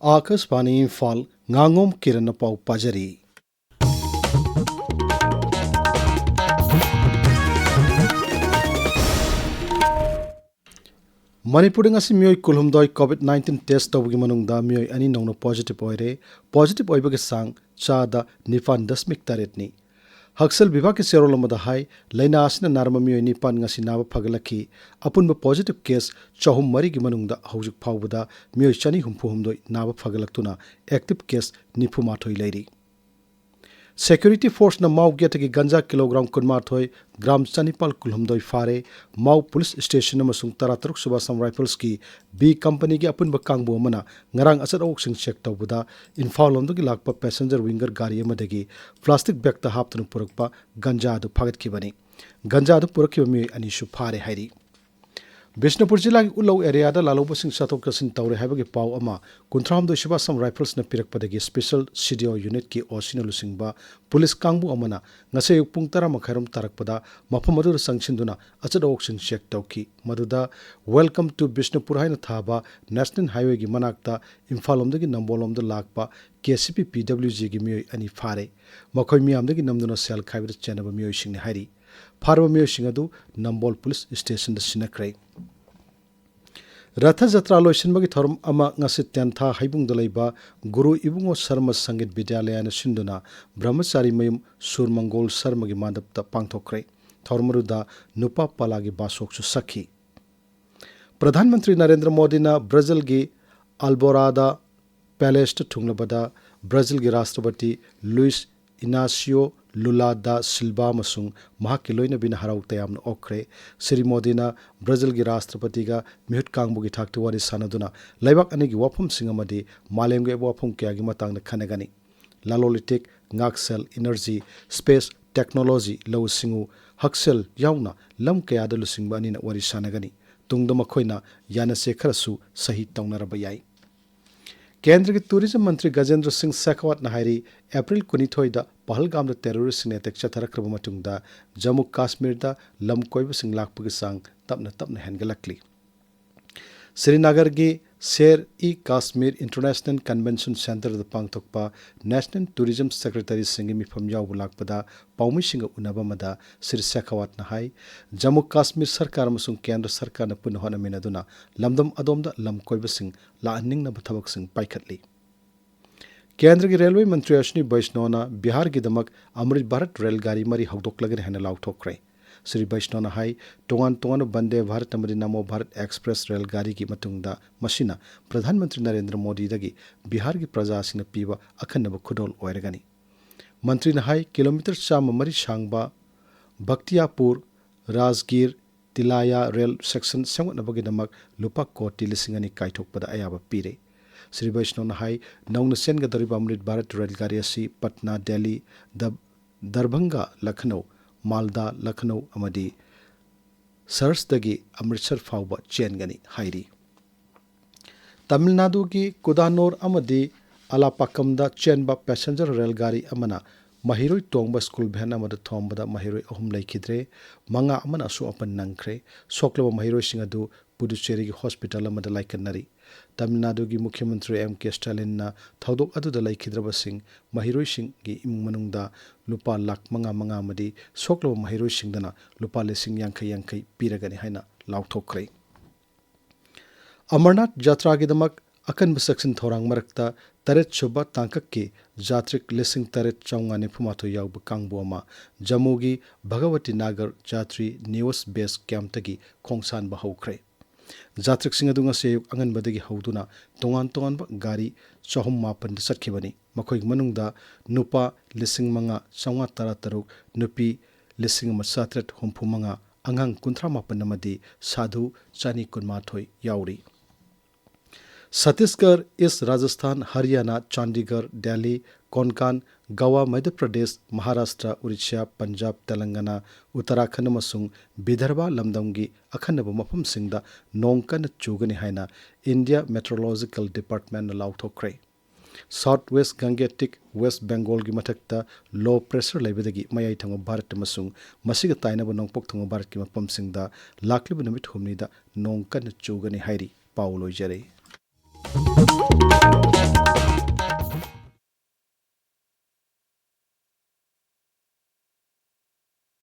Akashvani Imphal Ngangom Kiran pau pajari. Manipuri ngasi mioi kulhumdoi COVID-19 test tawgi manungda mioi ani nongno positive oire. Positive oibage sang chada nifan dasmik taretni. Haksal Viva ke serolomada hai laina asina narma mioi nipan ngasi naba pagalaki apunba positive case chahum mari gi manungda haujuk phawbada mioi chani humpu humdoi naba pagalaktuna active case nipu mathoi lairi. Security force na mau getagi ganja kilogram kunmathoi gram chanipal kulhumdoi fare mau police station amasung tarataruk subasam rifles ki B company gi apunba kangbu amana ngarang asat ok sing check tawbada Imphal lomdagi lakpa passenger winger gari amadagi plastic bag ta haptanu purakpa ganja adu phagat kibani ganja adu purakkiba mi ani su fare hairi. Bishnupur जिला की उल्लौ area दा लालौबसिंग साथोक कसिन तौरे हाइबगे पाउ अमा कुंथ्रामदो शिबासम rifles न पिरकपदगी special CDO unit की ओसिना लुसिंगबा police कांगबु अमना ngase पुंग तरा मखैरम तारकपदा मफम अदु संगसिंदुना अचद ओक्सिंग check तौकी मदुदा welcome to Bishnupur हाइना थाबा नेशनल हाईवे की मनाक्ता इम्फालमदगी नंबोलमद लाकपा केसीपी पीडब्ल्यूजी की मियोय अनि फारे मखोय मियामदगी नमदुना सेल खाइबद चेनबा मियोय सिंगने हाइरी फारबा मियोय सिंग अदु Nambol police station the सिनक्रै Rath Jatra लोइसनबगी थरम अमा ngasi त्यांथा हाइबुंग दलैबा गुरु इबुंगो शर्मा संगीत विद्यालय न सिंदुना ब्रह्मचारी मयम सुरमंगोल शर्मा की मादपता पांगथोक्रे थरमरुदा नुपा पलागी बासोकसु सखी. प्रधानमंत्री नरेंद्र मोदी ना ब्राजील की अल्बोरादा पैलेस थुंगलबदा ब्राजील की राष्ट्रपति लुइस इनासियो लुला दा सिल्वा मसुंग महाकी लोइना बिना हराउ तयाम ओखरे श्री मोदी ना ब्राजील की राष्ट्रपति का मिहुत कांगबु की ठाकतु वारी सानदुना लैबाक अनेगी वाफम सिंगमदी मालेमगे वाफम क्यागी मतंग खनेगनी लालोलिटिक ngakсel एनर्जी स्पेस टेक्नोलॉजी लौ सिंगु हक्सेल याउना लम कयाद लुसिंगबा अनि ना वारी सानगनी तुंगद मखोइना यानसे खरसु सही तौनरबा याई. केंद्र के टूरिज्म मंत्री गजेंद्र सिंह शेखावत नाहरी अप्रैल 19 पहलगाम टेररिस्ट ने अटैक चथरक्रब मतुंगदा जम्मू काश्मीर दा लम कोइब सिंह लाकपगे सांग तपना तपना हेनगलकली. श्रीनगर की Sher e Kashmir international convention centre द पांगथोकपा नेशनल टूरिज्म सेक्रेटरी सिंह मिफम याव लाकपदा पाउमी सिंह उनबा मदा श्री शेखावत नाहाई जम्मू काश्मीर सरकार मसुंग केंद्र सरकार न पुनः होनमिनदुना लमदम अदोमदा लम कोइब सिंह लाअनिंग न बथबक सिंह पाइखतली. केंद्र की रेलवे मंत्री अश्विनी वैष्णवना बिहार की दमक अमृत भारत रेलगाड़ी मरी हौदोकलगन हेन लाउथोक्रे. श्री वैष्णवना हाई तोंगान तोंगान वंदे भारत अमरी नमो भारत एक्सप्रेस रेलगाड़ी की मतुंगदा मशीना प्रधानमंत्री नरेंद्र मोदी दगी बिहार की प्रजासिंग पीबा अखन्नब खुदोल ओइरगनी. मंत्री हाई किलोमीटर 100 सांगबा बख्तियापुर राजगीर तिलाया रेल सेक्शन सेंगनबगी दमक लुपा कोटी लिसिंगनी काइथोकपदा अयाबा पीरे. श्री वैष्णव हाई नौन सेनगदरिबा अमृत भारत रेलगाड़ी असी पटना दिल्ली दरभंगा लखनऊ मालदा लखनऊ अमदी सरसदगी अमृतसर फाउबा चेनगनी हाइरी. तमिलनाडु की कुदानोर अमदी अलापाकमदा चेनबा पैसेंजर रेलगाड़ी अमना महिरोई तोंगबा स्कूल वैन अमदा थोंबदा महिरोई अहुम लैखिद्रे मंगा अमना असु अपन नंखरे सोकलबा महिरोई सिंह अदु पुडुचेरी की हॉस्पिटल अमदा लाइकनरी. तमिलनाडु की मुख्यमंत्री M.K. स्टालिन ना थौदोक अदुदा लैखिद्रबा सिंह महिरोई सिंह की इमुंग मनुंगदा लुपा लाख मंगा मदी सोकलबा महिरोई सिंहदना लुपा लिसिंग यांखै पीरगनी हाइना लाउथोक्रे. अमरनाथ यात्रा की दमक अकनब सेक्शन थौरांग मरकता तरेत सुबा तांकक की यात्रिक लिसिंग तरेत चौंगा निफुमाथो याउब कांगबु अमा जम्मू की भगवती नागर यात्री न्यूज बेस कैंप तगी खोंगसान बहौख्रे. यात्रिक सिंह अदु ngase अंगनबदगी हौदुना तोंगान तोंगान गाड़ी 450 चटखिबनी मखोय मनुंगदा नुपा लिसिंग मंगा चौंगा तरतरुक नुपी लिसिंग मसात्रत हुंफु मंगा अंगांग 38 नमदी साधु चानी कुनमाथोय याउरी. छत्तीसगढ़ ईस्ट राजस्थान हरियाणा चंडीगढ़ दिल्ली कोंकण गोवा मध्य प्रदेश महाराष्ट्र उड़ीसा पंजाब तेलंगाना उत्तराखंड मसुंग विदर्भ लमदमगी अखन्नब मफम सिंगदा नोंग कन चुगनी हाइना इंडिया मेट्रोलॉजिकल डिपार्टमेंट लाउथोक्रे. South west Gangetic west Bengal की मथक्ता लो प्रेशर लेबदगी मयाई थंग भारत मसुंग मसिग ताइनब नोंगपोक थंग भारत की मफम सिंगदा लाखलिब नमित हुमनीदा नोंग कन चुगनी हाइरी पाउलोय जरे.